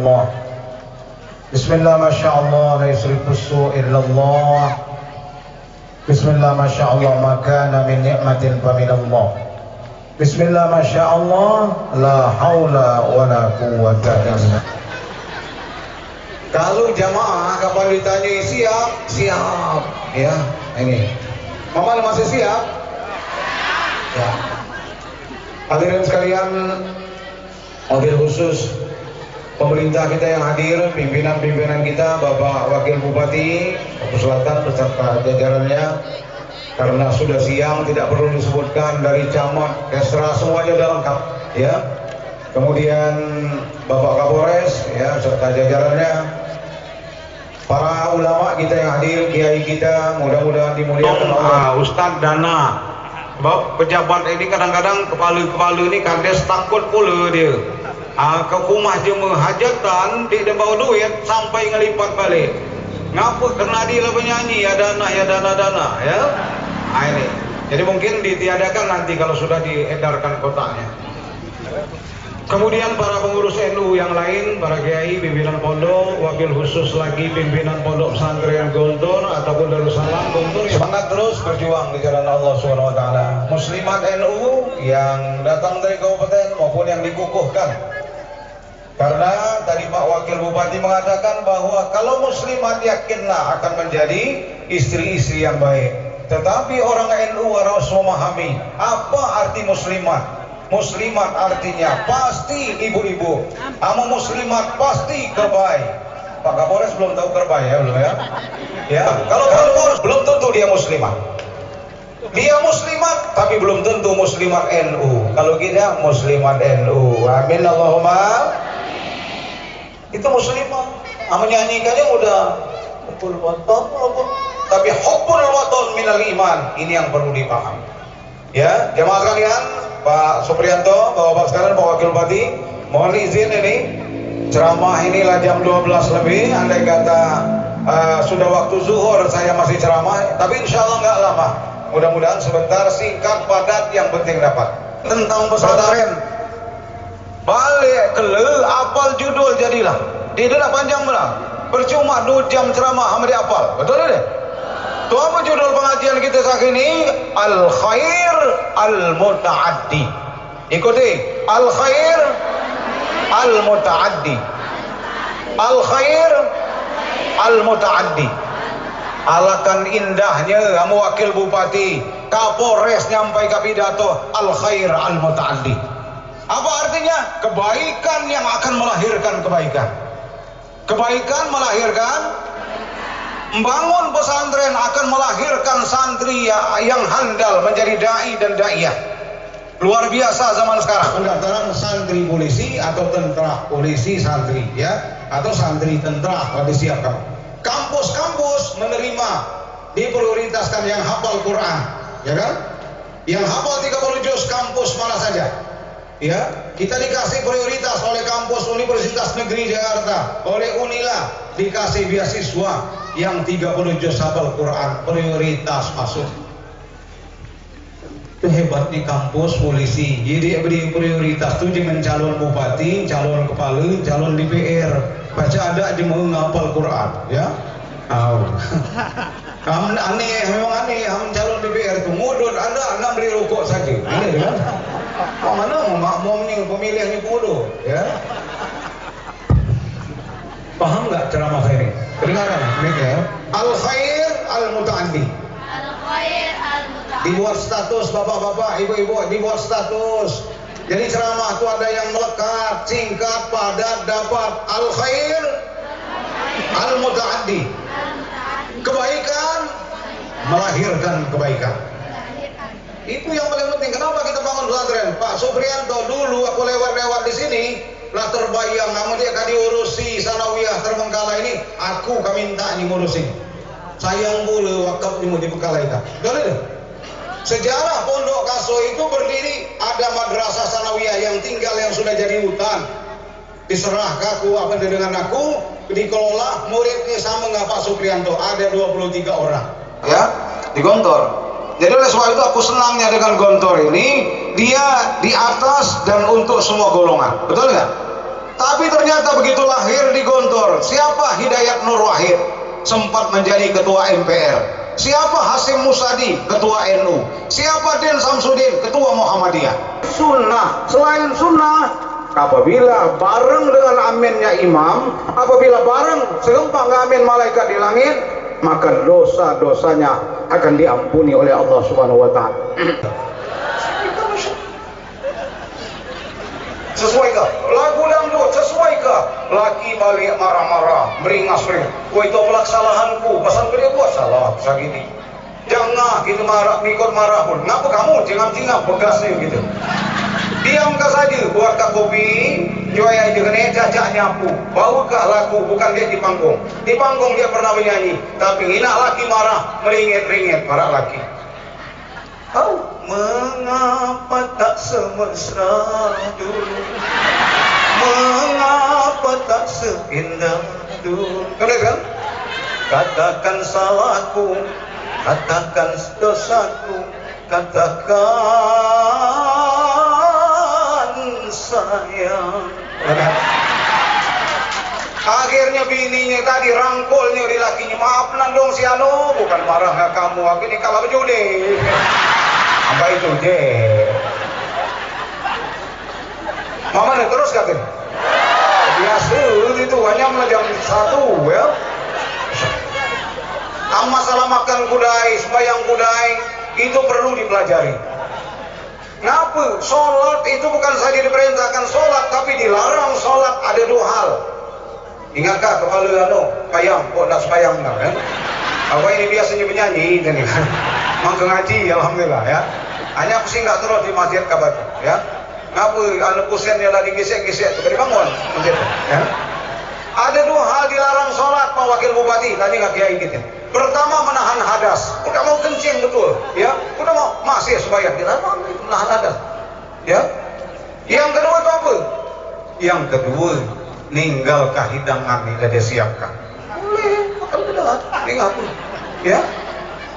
illallah. Bismillah masyaallah la yusrifu su' illallah. Bismillah masyaallah ma kana min ni'matin fa minallah. Bismillah masyaallah la haula wala quwwata illa billah. Kalau jamaah kapan ditanya siap, siap ya. Ini Mama masih siap? Ya. Hadirin sekalian, mobil khusus pemerintah kita yang hadir, pimpinan-pimpinan kita, Bapak Wakil Bupati Papua Selatan beserta jajarannya, karena sudah siang tidak perlu disebutkan, dari camat, kesra semuanya sudah lengkap ya. Kemudian Bapak Kapolres ya serta jajarannya, para ulama kita yang hadir, kiai kita, mudah-mudahan dimuliakan Allah. Ustadz Dana, pejabat ini kadang-kadang kepala ini kades takut pula dia. Ke rumah jemaah hajatan dia bawa duit sampai ngelipat balik. Ngapa? Karena dia lah penyanyi ya dana ya. Ini. Jadi mungkin ditiadakan nanti kalau sudah diedarkan kotaknya. Kemudian para pengurus NU yang lain, para kiai, pimpinan pondok, wabil khusus lagi pimpinan pondok pesantren Gontor ataupun Darussalam Gontor, semangat terus berjuang di jalan Allah Subhanahu wa taala. Muslimat NU yang datang dari kabupaten maupun yang dikukuhkan. Karena tadi Pak Wakil Bupati mengatakan bahwa kalau muslimat yakinlah akan menjadi istri-istri yang baik. Tetapi orang NU harus memahami apa arti muslimat. Muslimat artinya pasti ibu-ibu. Ama muslimat pasti kerbay. Pak Kapolres belum tahu kerbay ya, belum ya? Ya, kalau Kapolres belum tentu dia muslimat. Dia muslimat tapi belum tentu muslimat NU. Kalau kita muslimat NU. Amin Allahumma. Itu muslimat. Menyanyikannya udah hubbul watan, tapi hubbul watan minal iman. Ini yang perlu dipahami. Ya, jemaah sekalian, Pak Supriyanto, Bapak-bapak sekalian, Pak Wakil Bupati, mohon izin ini ceramah inilah jam 12 lebih. Andai kata sudah waktu zuhur saya masih ceramah, tapi insya Allah nggak lama. Mudah-mudahan sebentar, singkat, padat, yang penting dapat. Tentang pesantren, balik ke apal judul jadilah. Dia tidak panjang benar. Percuma 2 jam ceramah sama dia apal. Betul deh. Itu apa judul pengajian kita saat ini? Al-Khair Al-Muta'addi. Ikuti. Al-Khair Al-Muta'addi. Al-Khair Al-Muta'addi. Alakan indahnya kamu Wakil Bupati, Kapolres nyampai ke pidato Al-Khair Al-Muta'addi. Apa artinya? Kebaikan yang akan melahirkan kebaikan. Kebaikan melahirkan, membangun pesantren akan melahirkan santri yang handal menjadi dai dan daiyah. Luar biasa zaman sekarang. Pendaftaran santri polisi atau tentara polisi santri ya, atau santri tentara pada disiapkan. Kampus-kampus menerima, diprioritaskan yang hafal Quran, ya kan? Yang hafal 30 juz kampus mana saja. Ya, kita dikasih prioritas oleh kampus Universitas Negeri Jakarta, oleh Unila dikasih beasiswa yang 30 juz hafal Quran, prioritas masuk. Itu hebat di kampus polisi. Jadi beri prioritas tuh dengan calon bupati, calon kepala, calon DPR. Baca ada di mau ngapal Quran, ya. Kamu aneh, memang aneh. Kamu calon DPR itu mudun Anda beri rokok saja. Ini kan? Mana makmumnya pemilihnya bodoh, ya. Paham nggak ceramah saya ini? Kedengaran, ya? Al-Khair Al-Muta'addi. Al-Khair Al-Muta'addi. Dibuat status bapak-bapak, ibu-ibu, dibuat status. Jadi ceramah itu ada yang melekat, singkat, padat, dapat. Al-Khair Al-Muta'addi. Kebaikan melahirkan kebaikan. Itu yang paling penting. Kenapa kita bangun pesantren? Pak Supriyanto dulu aku lewat-lewat di sini, lah terbayang kamu dia kan diurusi sanawiyah terbengkalai ini, aku kami minta ini ngurusin. Sayang pula wakaf ini mau dibengkalai tak. Boleh deh. Sejarah Pondok Kaso itu berdiri ada madrasah sanawiyah yang tinggal yang sudah jadi hutan. Diserah ke aku apa dengan aku, dikelola muridnya sama nggak Pak Supriyanto, ada 23 orang. Ya, di Gontor. Jadi oleh sebab itu aku senangnya dengan Gontor ini, dia di atas dan untuk semua golongan. Betul nggak? Tapi ternyata begitu lahir di Gontor, siapa Hidayat Nur Wahid sempat menjadi ketua MPR, siapa Hasim Musadi ketua NU, siapa Den Samsudin ketua Muhammadiyah. Sunnah, selain sunnah, apabila bareng dengan aminnya imam, apabila bareng serempak amin malaikat di langit, maka dosa-dosanya akan diampuni oleh Allah Subhanahu wa taala. Sesuaikah lagu dangdut, sesuaikah laki balik marah-marah meringas kau itu pelaksanaanku pasal dia buat salah segini, jangan gitu marah mikir marah pun ngapa kamu jangan bekasnya gitu, diamkah saja buat kopi jual aja kena cacak nyapu baukah lagu bukan dia di panggung dia pernah menyanyi tapi hina laki marah meringit-ringit para laki. Oh, mengapa tak semesra dulu, mengapa tak seindah dulu. Kan? Katakan salahku, katakan dosaku, katakan sayang. Akhirnya bininya tadi rangkulnya di lakinya, maaf nandong si anu, bukan marah ya kamu, aku ini kalah berjudi. Apa itu je? Mama nih terus katanya. Biasa itu hanya jam 1 ya. Masalah makan kudai, sembahyang kudai itu perlu dipelajari. Kenapa? Sholat itu bukan saja diperintahkan sholat, tapi dilarang sholat. Ada 2 hal. Ingatkah kepala payang, kok nak sembahyang kan? Aku ini biasanya menyanyi, jadi kan. Mangke ngaji, alhamdulillah ya. Hanya aku sih nggak terus di masjid kabar, ya. Ngapa anu kusennya lah digesek-gesek, tuh bangun masjid, ya. Ada 2 hal dilarang sholat, Pak Wakil Bupati, tadi nggak kiai gitu. Pertama menahan hadas, udah mau kencing betul, ya. Udah mau masih sembahyang, dilarang itu menahan hadas, ya. Yang kedua itu apa? Yang kedua ninggalkah hidangan yang dia siapkan. Boleh, makan benar, ini ngaku, ya.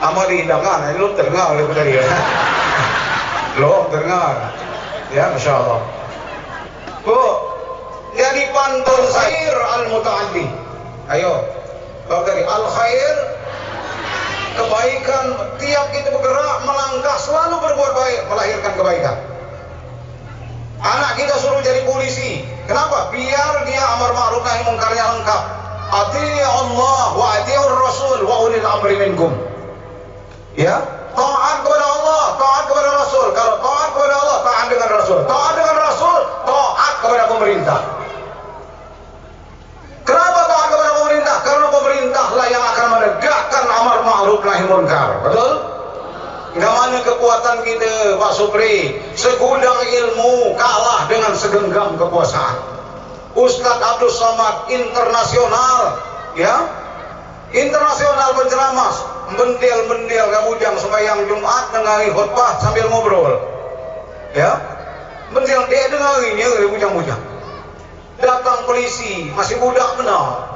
Ama di hidangan, ini lo terdengar oleh tadi ya. Lo terdengar, ya, masya Allah. Bu, jadi pantun syair al-muta'addi. Ayo, kalau dari al-khair, kebaikan, tiap kita bergerak, melangkah, selalu berbuat baik, melahirkan kebaikan. Anak kita suruh jadi polisi, kenapa? Biar dia amar ma'ruf nahi mungkarnya lengkap. Ati'u Allah wa ati'ur Rasul wa ulil amri minkum. Ya, taat kepada Allah, taat kepada Rasul. Kalau taat kepada Allah, taat dengan Rasul. Taat dengan Rasul, taat kepada pemerintah. Kenapa taat kepada pemerintah? Karena pemerintahlah yang akan menegakkan amar ma'ruf nahi munkar. Betul? Gamanya kekuatan kita, Pak Supri, segudang ilmu kalah dengan segenggam kekuasaan. Ustadz Abdul Somad internasional, ya, internasional penceramah, mendel kabujang sembahyang Jumat dengarin khutbah sambil ngobrol, ya, mendel dia dengarinya bujang-bujang. Datang polisi masih budak benar,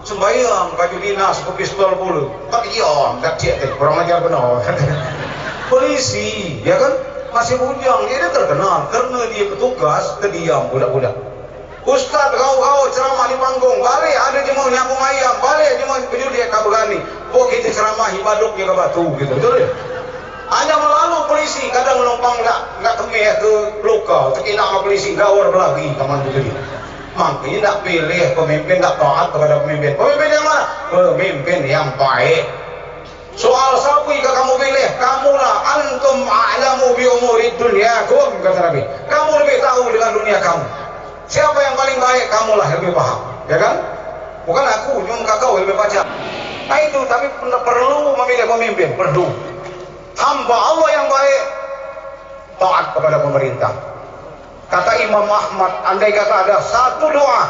sembahyang baju dinas ke pistol puluh, tapi ion tak cek kurang ajar benar. Polisi, ya kan, masih bujang, dia terkenal karena dia petugas terdiam budak-budak. Ustaz kau ceramah di panggung, balik ada je mau nyambung ayam, balik je mau baju dia kau berani. Oh kita ceramah ibaduk dia ke batu gitu, betul ya? Hanya melalui polisi, kadang menumpang nggak kemeh ke lokal, terkena sama polisi gawar lagi kaman begitu. Makanya tak pilih pemimpin tak taat kepada pemimpin. Pemimpin yang mana? Pemimpin yang baik. Soal siapa yang kamu pilih? Kamulah antum a'lamu bi umuri dunyakum, kata Nabi. Kamu lebih tahu dengan dunia kamu. Siapa yang paling baik? Kamulah yang lebih paham, ya kan? Bukan aku, cuma kau lebih baca. Nah itu, tapi perlu memilih pemimpin, perlu. Hamba Allah yang baik, taat kepada pemerintah. Kata Imam Ahmad, andai kata ada satu doa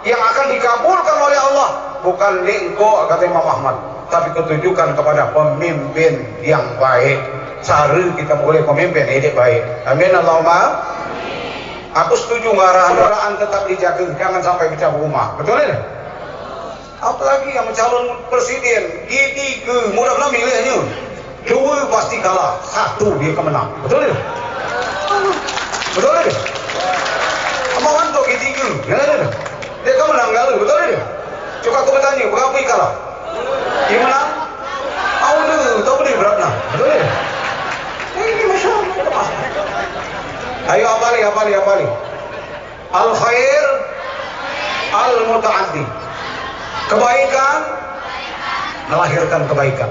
yang akan dikabulkan oleh Allah, bukan lingko, kata Imam Ahmad, tapi ketujukan kepada pemimpin yang baik. Cara kita boleh pemimpin ini baik. Amin Allahumma. Aku setuju ngarahan tetap dijaga, jangan sampai pecah rumah. Betul ya? Apalagi yang calon presiden, G3, mudah-mudahan milihnya 2 pasti kalah, 1 dia kemenang. Betul ya? Betul ya? Amawan to ketiga. Dia kan menang galau, betul dia? Coba aku bertanya, berapa kalah? Dia menang? Tahu dia berat nah, betul dia? Ini masya Allah. Ayo apali. Al khair, al mutaaddi. Kebaikan melahirkan kebaikan.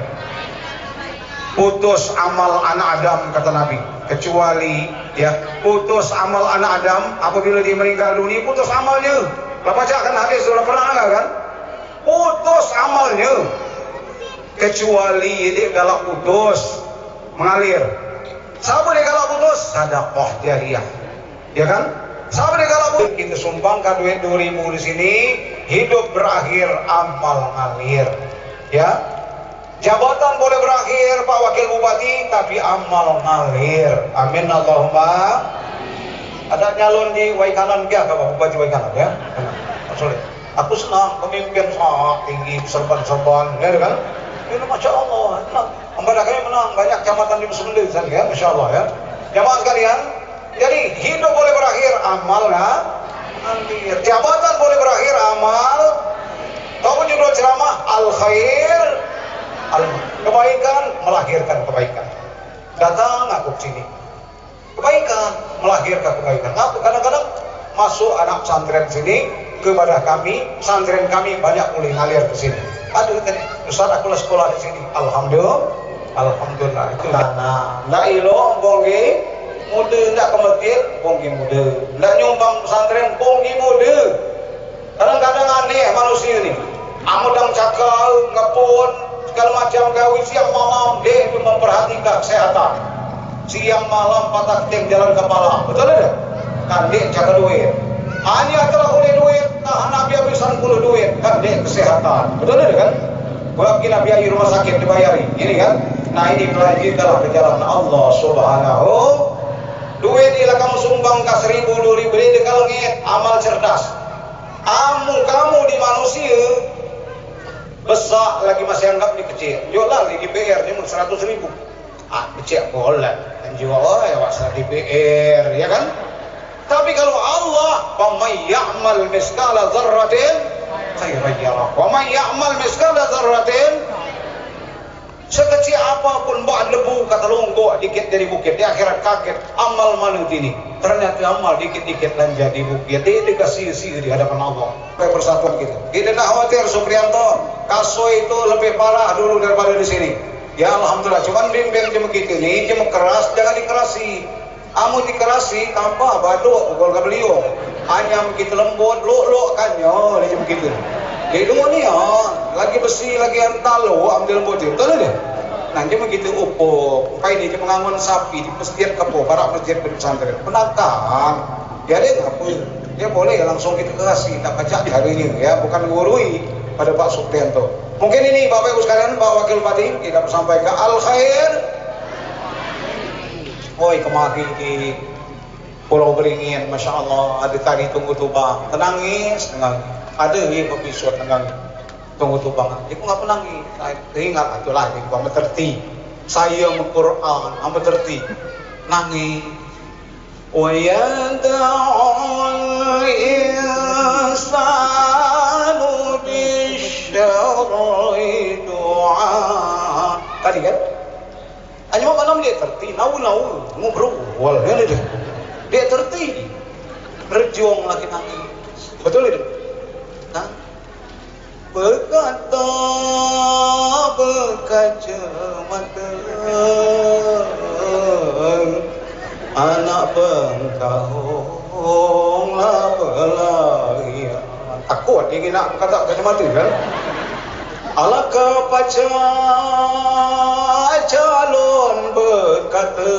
Putus amal anak Adam kata Nabi, kecuali ya putus amal anak Adam apabila dia meninggal dunia, putus amalnya. Bacakan hadis sudah pernah kan? Putus amalnya, kecuali dia galak putus mengalir. Siapa dia galak putus? Sedekah jariah, ya kan? Siapa dia galak putus? Kita sumbangkan duit 2000 di sini, hidup berakhir, amal ngalir, ya. Jabatan boleh berakhir Pak Wakil Bupati, tapi amal ngalir. Amin Allahumma. Ada nyalon di Waikanan ya, Pak Bupati Waikanan ya. Sorry. Aku senang pemimpin sangat tinggi, serban-serban, ya kan? Ini masya Allah. Ambadaknya menang banyak kecamatan di Muslim ya, masya Allah ya. Jamaah sekalian, jadi hidup boleh berakhir, amal ngalir. Jabatan boleh berakhir, amal. Tahu judul ceramah Al Khair. Kebaikan melahirkan kebaikan. Datang aku ke sini. Kebaikan melahirkan kebaikan. Aku kadang-kadang masuk anak pesantren sini kepada kami, pesantren kami banyak mulai ngalir ke sini. Aduh tadi, Ustaz aku sekolah di sini. Alhamdulillah itu. Nah, ndak ilo bonggi muda, ndak ke masjid bonggi muda. Ndak nyumbang pesantren bonggi muda. Kadang-kadang aneh manusia ini. Amudang cakal, ngepun segala macam gawe siang malam dia itu memperhatikan kesehatan. Siang malam patah keting jalan kepala, betul tidak? Kan dia jaga duit. Hanya telah oleh duit, nah nabi habisan puluh duit, kan dia kesehatan, betul tidak kan? Berapa kira biaya rumah sakit dibayari, ini kan? Nah ini kelanjutan ke jalan Allah Subhanahu. Duit ini kamu sumbang ke 1000, 2000 ini kalau nget amal cerdas. Kamu di manusia besar lagi masih anggap ini kecil. Jual di DPR ini 100.000. Kecil boleh. Dan juga ya wasra DPR, ya kan? Tapi kalau Allah, "Wa may ya'mal miskala dzarratin khairan yarah, wa may ya'mal miskala dzarratin", sekecil apapun buat lebu kata longgok dikit jadi bukit. Di akhirat kaget amal manut ini. Ternyata amal dikit-dikit dan jadi bukit. Dia dikasih di hadapan Allah. Supaya persatuan kita. Kita tidak khawatir Supriyanto. Kaso itu lebih parah dulu daripada di sini. Ya Alhamdulillah. Cuman bimbing cuma gitu nih, cuma keras, jangan dikerasi. Amu dikerasi tanpa baduk pukul ke beliau. Hanya begitu lembut, lo kan ya, dia cuma gitu. Jadi dulu nih ya, lagi besi, lagi ental lo, ambil lembut itu, betul dia. Nanti begitu upo, kayak ini cuma ngangon sapi di masjid kepo, para masjid pesantren, penantang. Dia ngapain? Dia boleh langsung kita kasih, tak baca di hari ini ya, bukan gurui pada Pak Supriyanto. Mungkin ini Bapak Ibu sekalian, Pak Wakil Bupati kita sampaikan Al Khair. Woi kemari di Pulau Beringin, masya Allah ada tadi tunggu tubang, tenangis. Ada yang episode tenang tunggu tubang. Aku nggak penangis. Saya ingat itu lagi, aku mengerti. Saya Quran, aku mengerti. Nangis. وَيَدْعُ الْإِنسَانُ بِالشَّرِّ دُعَاءً. Tadi kan? Hanya malam dia terti, nau ngobrol, dia terti, berjuang lagi nangis, betul itu? Nah, berkata berkaca mata. Anak bengkahonglah berlarian. Takut dia nak kata kacamata kan? Alakah pacar calon berkata,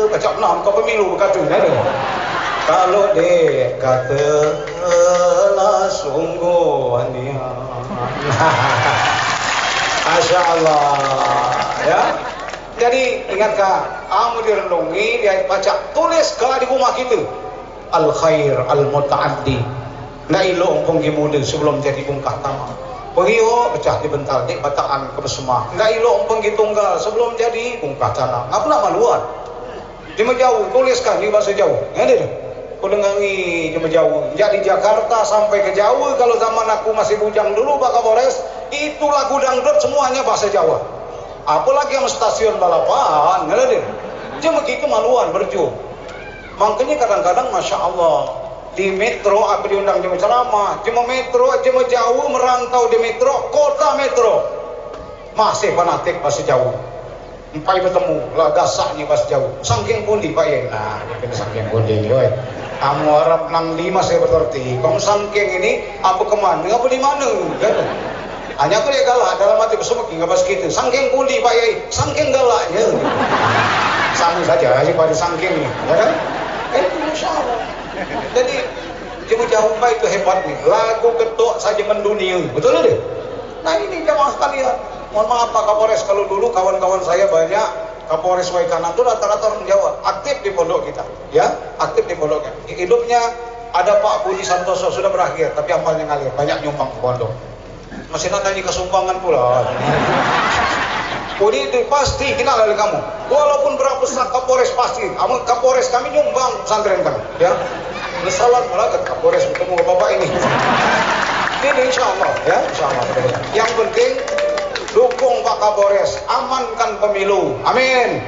macam nak kau pemilu berkata kan? Kalau dia kata lah sungguh niat. Masya Allah ya. Jadi ingatkah, kamu direnungi, dia baca, tulis ke di rumah kita. Al Khair Al Mutaaddi. Nak ilok umpung muda sebelum jadi bungkah tamak. Perio pecah di bentar, di bataan kebesemah. Nak ilok umpung tunggal sebelum jadi bungkah tanah. Ngapa nak maluan? Di jauh, tuliskan di bahasa jauh. Ya dia. kudengangi cuma Jawa. Jadi Jakarta sampai ke Jawa, kalau zaman aku masih bujang dulu Pak Kapolres, itu lagu dangdut semuanya bahasa Jawa. Apalagi yang stasiun balapan, ngeladir. Cuma gitu maluan berjuang. Makanya kadang-kadang Masya Allah, di metro aku diundang cuma ceramah, cuma metro, cuma Jawa merantau di metro, kota metro. Masih fanatik bahasa Jawa. Empai bertemu lah gasaknya bahasa Jawa. Saking pundi Pak ya. Nah, ini saking pundi loh. Kamu Arab nang lima saya berarti. Kamu saking ini apa kemana? Apa di mana? Kan? Hanya aku dia galak dalam hati kesumak nggak pas gitu. Saking pundi Pak Yai. Saking galaknya. Sama saja aja pada saking ini, ya kan? Masya Allah. Jadi Jawa Jawa itu hebat nih. Lagu ketok saja mendunia. Betul deh. Nah ini jamaah sekalian. Mohon maaf Pak Kapolres, kalau dulu kawan-kawan saya banyak Kapolres Waikanan itu rata-rata orang Jawa, aktif di pondok kita, ya, aktif di pondoknya. Hidupnya ada Pak Budi Santoso sudah berakhir, tapi amalnya ngalir, banyak nyumbang ke pondok. Masih nanti kesumbangan pula. Budi itu pasti kenal dari kamu. Walaupun berapa besar Kapolres pasti, Kapolres kami nyumbang pesantren kami, ya. Salam malaikat Kapolres bertemu Bapak ini. Ini insya Allah, ya, insya Allah. Yang penting dukung Pak Kapolres, amankan pemilu, amin.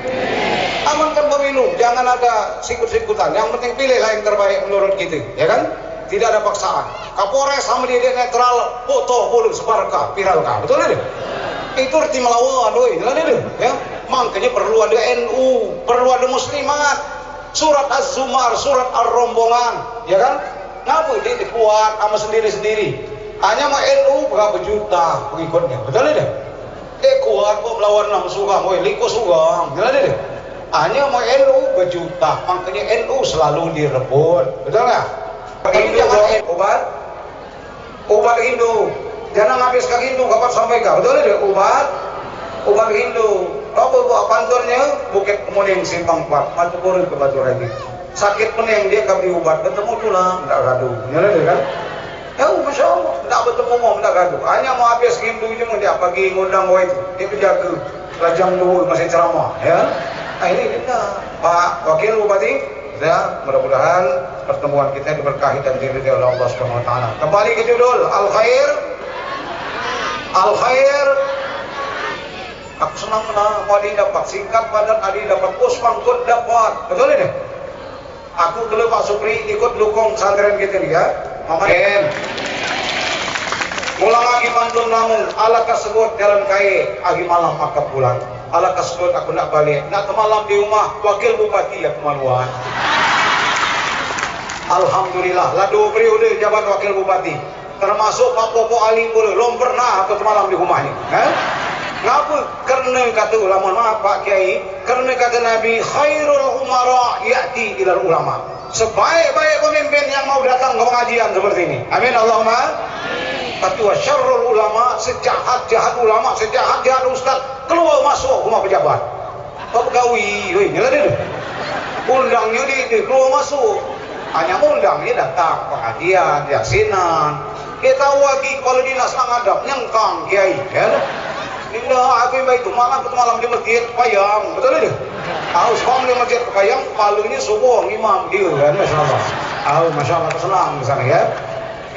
Amankan pemilu, jangan ada sikut-sikutan. Yang penting pilihlah yang terbaik menurut kita, ya kan? Tidak ada paksaan. Kapolres sama dia netral, foto, bulu, sebarkan, viralkan, betul tidak? Itu arti melawan, doi, ya. Makanya perlu ada NU, perlu ada muslimat, surat Az-Zumar, surat Ar-Rombongan, ya kan? Ngapa dia dikuat sama sendiri-sendiri? Hanya mau NU berapa juta pengikutnya, betul tidak? Kuat kok melawan nama sugang, woi liko sugang, gila deh. Hanya mau NU berjuta, makanya NU selalu direbut, betul nggak? Ini jangan obat Hindu, jangan habis ke Hindu, kapan sampai kah? Betul deh, obat Hindu. Apa buat kantornya? Bukit Kemuning Simpang 4, matu turun ke Batu Ragi. Sakit pening dia kabri obat, ketemu tulang, tidak gaduh, gila deh kan? Ya, Masya Allah, tidak bertemu mau, tidak gaduh. Hanya mau habis Hindu cuma dia pagi ngundang itu, dia penjaga lajang dulu masih ceramah, ya. Nah ini kita, Pak Wakil Bupati, ya, mudah-mudahan pertemuan kita diberkahi dan diridhai oleh Allah Subhanahu Wa Taala. Kembali ke judul Al Khair. Aku senang kenal, Adi dapat singkat badan, Adi dapat pos mangkut dapat, betul ini? Aku dulu Pak Supri ikut dukung pesantren kita nih ya. Amin. Mulang lagi pantun namun ala kasebut jalan kaya agi malam maka pulang. Ala kasebut aku nak balik. Nak malam di rumah wakil bupati ya kemaluan. Alhamdulillah lah 2 periode jabat wakil bupati. Termasuk Pak Popo Ali pun belum pernah aku malam di rumahnya. Ngapa? Karena kata ulama, maaf Pak Kiai, karena kata Nabi khairul umara ya'ti ilal ulama. Sebaik-baik pemimpin yang mau datang ke pengajian seperti ini. Amin Allahumma. Tapi wasyarrul ulama, sejahat-jahat ulama, sejahat-jahat ustaz keluar masuk rumah pejabat. Pegawai, nyala dia. Undangnya di keluar masuk. Hanya undang dia datang pengajian, yasinan. Kita wagi kalau dinas ngadap nyengkang kiai, ya. Indah aku yang itu malam di masjid Payang, betul tidak? Aku sekarang di masjid Payang, palunya subuh imam dia kan, masya Allah. Masya Allah senang di sana ya.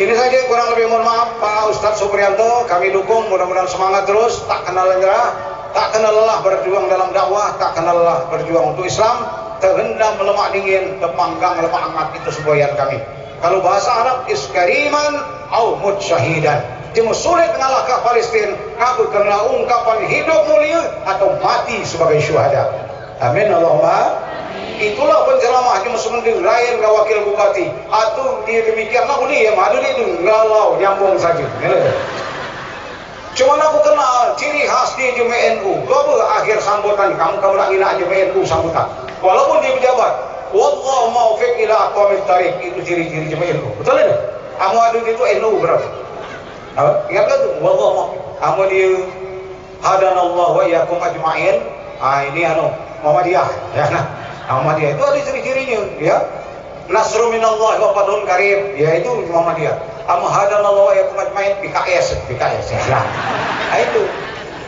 Ini saja kurang lebih mohon maaf Pak Ustadz Supriyanto, kami dukung, mudah-mudahan semangat terus, tak kenal nyerah, tak kenal lelah berjuang dalam dakwah, tak kenal lelah berjuang untuk Islam, terendam lemak dingin, terpanggang lemak hangat itu semboyan kami. Kalau bahasa Arab iskariman au mutsyahidan. Cuma sulit mengalahkan Palestina, aku karena ungkapan hidup mulia atau mati sebagai syuhada. Amin Allahumma. Itulah penceramah cuma semendir lain ke wakil bupati. Atau dia demikianlah dia madu itu galau nyambung saja. Cuma aku kenal ciri khas dia cuma NU. Lalu akhir sambutan kamu lagi nak cuma NU sambutan. Walaupun dia pejabat, wallahu maufiq ila aqwamit thariq, itu ciri-ciri cuma NU. Betul tidak? Kamu adu itu NU berarti. Ingat kan tuh, wallah kamu dia hadanallahu wa iyyakum ajma'in. Ini Muhammadiyah ya. Muhammadiyah itu ada ciri-cirinya ya. Nasru minallah wa fadlun karim, yaitu Muhammadiyah. Hadanallahu wa iyyakum ajma'in PKS ya. Nah itu.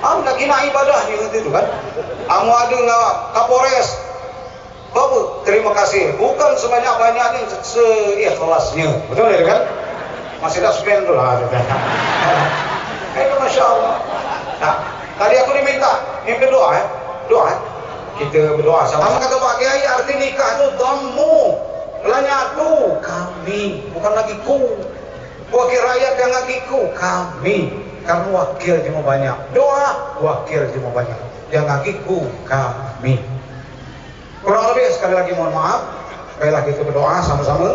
Nak kena ibadah itu kan. Ada Kapolres Bapak, terima kasih. Bukan sebanyak-banyaknya, seikhlasnya. Betul ya kan? Masih ada spend tuh lah. Masya Allah. Nah, tadi aku diminta doa ya. Doa. Kita berdoa sama kata Pak Kiai, arti nikah itu domu. Lanya tu kami, bukan lagi ku. Wakil rakyat yang lagi ku kami. Kamu wakil cuma banyak. Doa wakil cuma banyak. Yang lagi ku kami. Kurang lebih sekali lagi mohon maaf. Sekali lagi kita berdoa sama-sama.